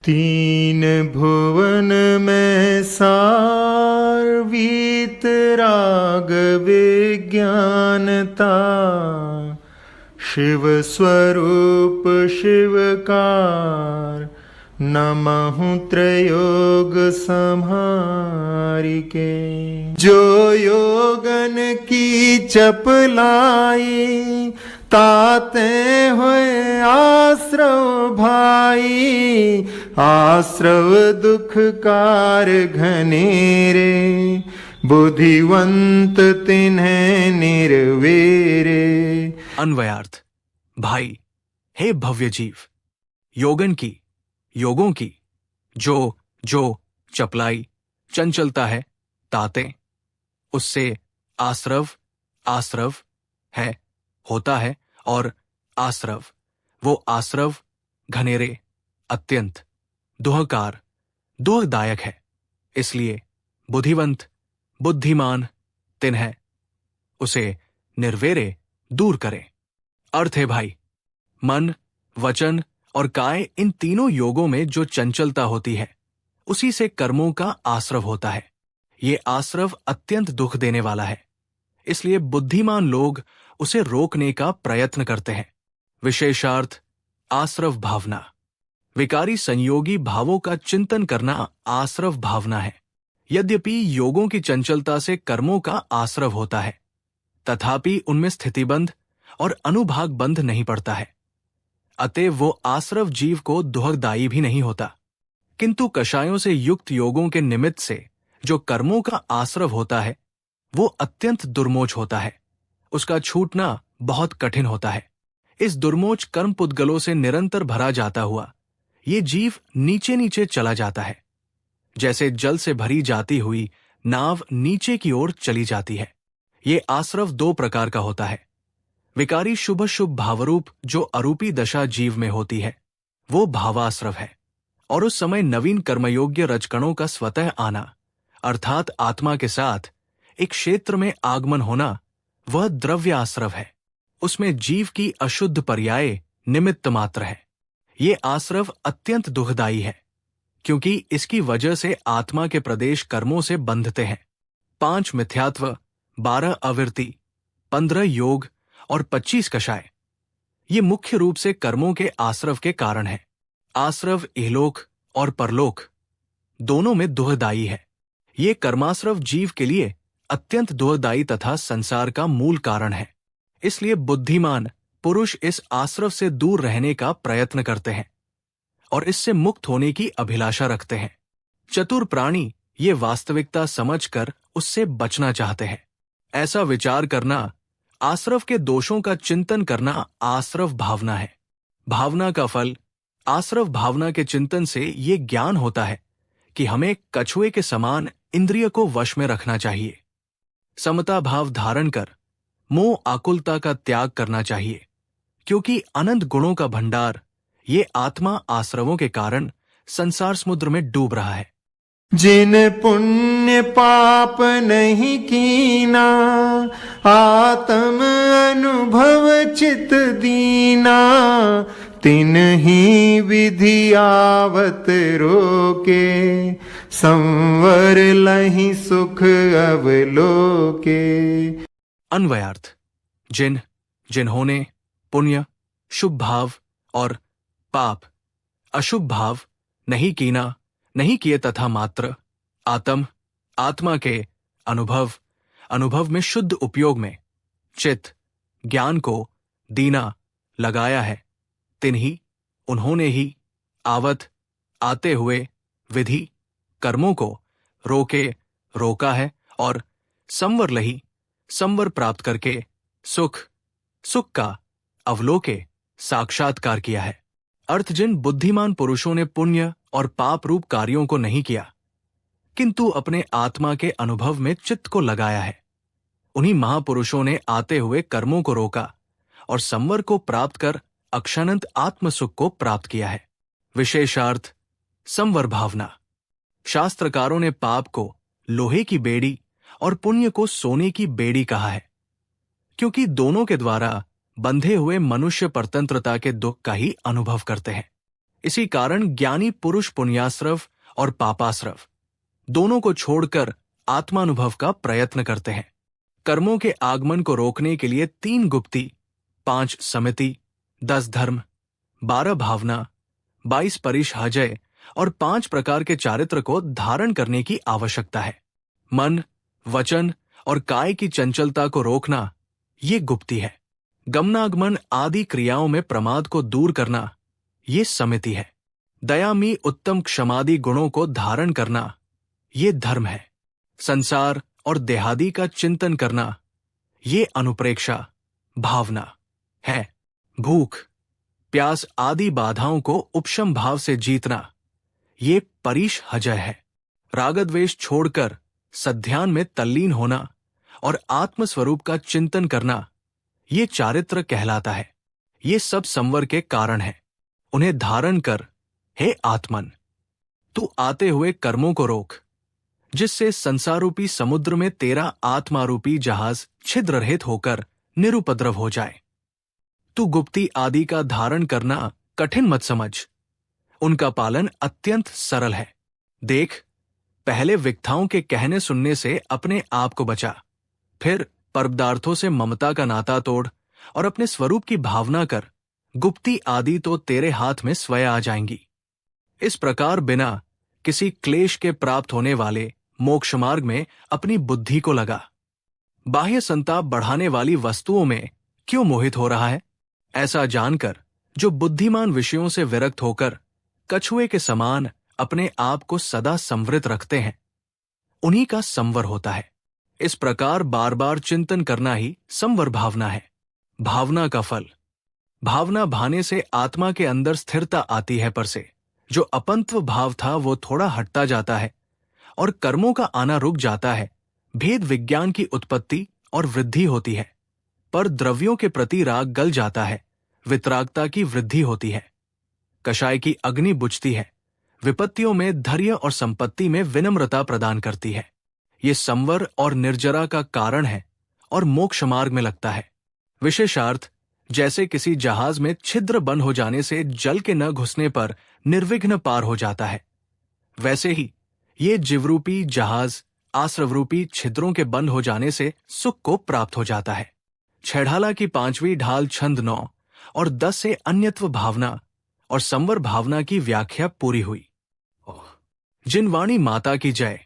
तीन भुवन में सार वीतराग विज्ञानता, शिव स्वरूप शिवकार, नमहु त्रयोग संहारिके। जो योगन की चपलाई, ताते हुए आश्रव भाई, आश्रव दुखकार घनेरे, बुद्धिवंत तिन्हें निर्वेरे। अन्वयार्थ। भाई, हे भव्य जीव, योगन की, योगों की, जो चपलाई, चंचलता है, ताते, उससे आश्रव है, होता है, और आश्रव, वो आश्रव, घनेरे, अत्यंत, दुहकार, दुहदायक है, इसलिए बुद्धिवंत, बुद्धिमान, तिन्हें, उसे निर्वेरे, दूर करे। अर्थ है भाई, मन, वचन और काय, इन तीनों योगों में जो चंचलता होती है, उसी से कर्मों का आश्रव होता है। ये आश्रव अत्यंत दुख देने वाला है, इसलिए बुद्धिमान लोग उसे रोकने का प्रयत्न करते हैं। विशेषार्थ आश्रव भावना। विकारी संयोगी भावों का चिंतन करना आश्रव भावना है। यद्यपि योगों की चंचलता से कर्मों का आश्रव होता है, तथापि उनमें स्थितिबंध और अनुभाग बंध नहीं पड़ता है, अतएव वो आश्रव जीव को दुहदायी भी नहीं होता। किंतु कषायों से युक्त योगों के निमित्त से जो कर्मों का आश्रव होता है, वो अत्यंत दुर्मोच होता है, उसका छूटना बहुत कठिन होता है। इस दुर्मोच कर्म पुद्गलों से निरंतर भरा जाता हुआ ये जीव नीचे नीचे चला जाता है, जैसे जल से भरी जाती हुई नाव नीचे की ओर चली जाती है। ये आश्रव दो प्रकार का होता है। विकारी शुभ शुभ भावरूप जो अरूपी दशा जीव में होती है, वो भावाश्रव है, और उस समय नवीन कर्मयोग्य रजकणों का स्वतः आना, अर्थात आत्मा के साथ एक क्षेत्र में आगमन होना, वह द्रव्य आश्रव है। उसमें जीव की अशुद्ध पर्याय निमित्त मात्र है। ये आश्रव अत्यंत दुखदायी है, क्योंकि इसकी वजह से आत्मा के प्रदेश कर्मों से बंधते हैं। 5 मिथ्यात्व, 12 अविरति, 15 योग और 25 कषाय, ये मुख्य रूप से कर्मों के आश्रव के कारण है। आश्रव इहलोक और परलोक दोनों में दुखदायी है। ये कर्माश्रव जीव के लिए अत्यंत दुखदायी तथा संसार का मूल कारण है। इसलिए बुद्धिमान पुरुष इस आश्रव से दूर रहने का प्रयत्न करते हैं और इससे मुक्त होने की अभिलाषा रखते हैं। चतुर प्राणी ये वास्तविकता समझकर उससे बचना चाहते हैं। ऐसा विचार करना, आश्रव के दोषों का चिंतन करना आश्रव भावना है। भावना का फल आश्रव भावना के चिंतन से ये ज्ञान होता है कि हमें कछुए के समान इंद्रिय को वश में रखना चाहिए। समता भाव धारण कर मोह आकुलता का त्याग करना चाहिए, क्योंकि अनंत गुणों का भंडार ये आत्मा आश्रवों के कारण संसार समुद्र में डूब रहा है। जिन पुण्य पाप नहीं कीना, आत्म अनुभव चित दीना, तिन ही विधि आवत रोके, संवर लहि सुख अवलोके। अन्वयार्थ। जिन्होंने पुण्य, शुभ भाव और पाप, अशुभ भाव नहीं कीना, नहीं किए तथा मात्र आत्मा के अनुभव में शुद्ध उपयोग में चित्त ज्ञान को दीना लगाया है, उन्होंने ही आते हुए विधि कर्मों को रोका है और संवर प्राप्त करके सुख का अवलोके साक्षात्कार किया है। अर्थ, जिन बुद्धिमान पुरुषों ने पुण्य और पाप रूप कार्यों को नहीं किया, किंतु अपने आत्मा के अनुभव में चित्त को लगाया है, उन्हीं महापुरुषों ने आते हुए कर्मों को रोका और संवर को प्राप्त कर अक्षानंत आत्म सुख को प्राप्त किया है। विशेषार्थ संवर भावना। शास्त्रकारों ने पाप को लोहे की बेड़ी और पुण्य को सोने की बेड़ी कहा है, क्योंकि दोनों के द्वारा बंधे हुए मनुष्य परतंत्रता के दुख का ही अनुभव करते हैं। इसी कारण ज्ञानी पुरुष पुण्याश्रव और पापाश्रव दोनों को छोड़कर आत्मानुभव का प्रयत्न करते हैं। कर्मों के आगमन को रोकने के लिए 3 गुप्ती, 5 समिति, 10 धर्म, 12 भावना, 22 परिशहजय और 5 प्रकार के चारित्र को धारण करने की आवश्यकता है। मन, वचन और काय की चंचलता को रोकना ये गुप्ती है। गमनागमन आदि क्रियाओं में प्रमाद को दूर करना ये समिति है। दयामी उत्तम क्षमादि गुणों को धारण करना ये धर्म है। संसार और देहादि का चिंतन करना ये अनुप्रेक्षा भावना है। भूख, प्यास आदि बाधाओं को उपशम भाव से जीतना ये परिशहजय है। रागद्वेष छोड़कर सध्यान में तल्लीन होना और आत्मस्वरूप का चिंतन करना ये चारित्र कहलाता है। ये सब संवर के कारण है। उन्हें धारण कर, हे आत्मन, तू आते हुए कर्मों को रोक, जिससे संसारूपी समुद्र में तेरा आत्मारूपी जहाज छिद्र रहित होकर निरुपद्रव हो जाए। तू गुप्ती आदि का धारण करना कठिन मत समझ, उनका पालन अत्यंत सरल है। देख, पहले विक्ताओं के कहने सुनने से अपने आप को बचा, फिर परपदार्थों से ममता का नाता तोड़ और अपने स्वरूप की भावना कर, गुप्ती आदि तो तेरे हाथ में स्वयं आ जाएंगी। इस प्रकार बिना किसी क्लेश के प्राप्त होने वाले मोक्ष मार्ग में अपनी बुद्धि को लगा। बाह्य संताप बढ़ाने वाली वस्तुओं में क्यों मोहित हो रहा है? ऐसा जानकर जो बुद्धिमान विषयों से विरक्त होकर कछुए के समान अपने आप को सदा संवृत रखते हैं, उन्हीं का संवर होता है। इस प्रकार बार बार चिंतन करना ही संवर भावना है। भावना का फल, भावना भाने से आत्मा के अंदर स्थिरता आती है, पर से जो अपंत्व भाव था वो थोड़ा हटता जाता है और कर्मों का आना रुक जाता है। भेद विज्ञान की उत्पत्ति और वृद्धि होती है, पर द्रव्यों के प्रति राग गल जाता है, वितरागता की वृद्धि होती है। कषाय की अग्नि बुझती है, विपत्तियों में धैर्य और संपत्ति में विनम्रता प्रदान करती है। ये संवर और निर्जरा का कारण है और मोक्ष मार्ग में लगता है। विशेषार्थ, जैसे किसी जहाज में छिद्र बंद हो जाने से जल के न घुसने पर निर्विघ्न पार हो जाता है, वैसे ही ये जीवरूपी जहाज आश्रवरूपी छिद्रों के बंद हो जाने से सुख को प्राप्त हो जाता है। छेढ़ाला की 5वीं ढाल छंद 9 और 10 से अन्यत्व भावना और संवर भावना की व्याख्या पूरी हुई। जिन वाणी माता की जय।